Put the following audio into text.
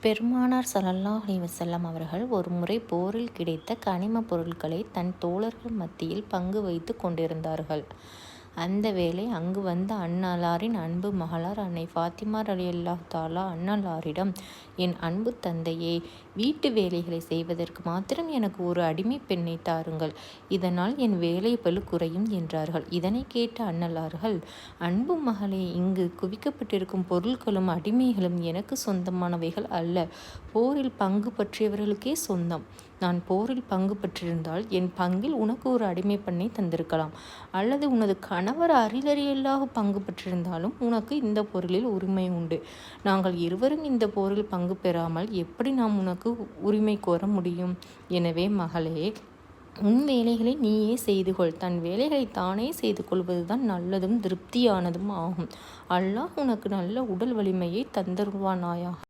பெருமானார் ஸல்லல்லாஹு அலைஹி வஸல்லம் அவர்கள் ஒரு முறை போரில் கிடைத்த கனிமப் பொருட்களை தன் தோழர்கள் மத்தியில் பங்கு வைத்து கொண்டிருந்தார்கள். அந்த வேளை அங்கு வந்த அன்னாரின் அன்பு மகளார் அன்னை ஃபாத்திமா ரலியல்லாஹு தஆலா அன்னாரிடம், என் அன்பு தந்தையே, வீட்டு வேலைகளை செய்வதற்கு மாத்திரம் எனக்கு ஒரு அடிமை பெண்ணை தாருங்கள், இதனால் என் வேலை பளு குறையும் என்றார்கள். இதனை கேட்ட அன்னார்கள், அன்பு மகளே, இங்கு குவிக்கப்பட்டிருக்கும் பொருட்களும் அடிமைகளும் எனக்கு சொந்தமானவைகள் அல்ல, போரில் பங்கு பற்றியவர்களுக்கே சொந்தம். நான் போரில் பங்கு பற்றிருந்தால் என் பங்கில் உனக்கு ஒரு அடிமை பெண்ணை தந்திருக்கலாம், அல்லது உனது கணவர் அரிலறியல்லாக பங்கு பெற்றிருந்தாலும் உனக்கு இந்த பொருளில் உரிமை உண்டு. நாங்கள் இருவரும் இந்த போரில் பங்கு பெறாமல் எப்படி நாம் உனக்கு உரிமை கோர முடியும்? எனவே மகளே, உன் வேலைகளை நீயே செய்து கொள். தன் வேலைகளை தானே செய்து கொள்வதுதான் நல்லதும் திருப்தியானதும் ஆகும். அல்லாஹ் உனக்கு நல்ல உடல் வலிமையை தந்தருள்வானாயாக.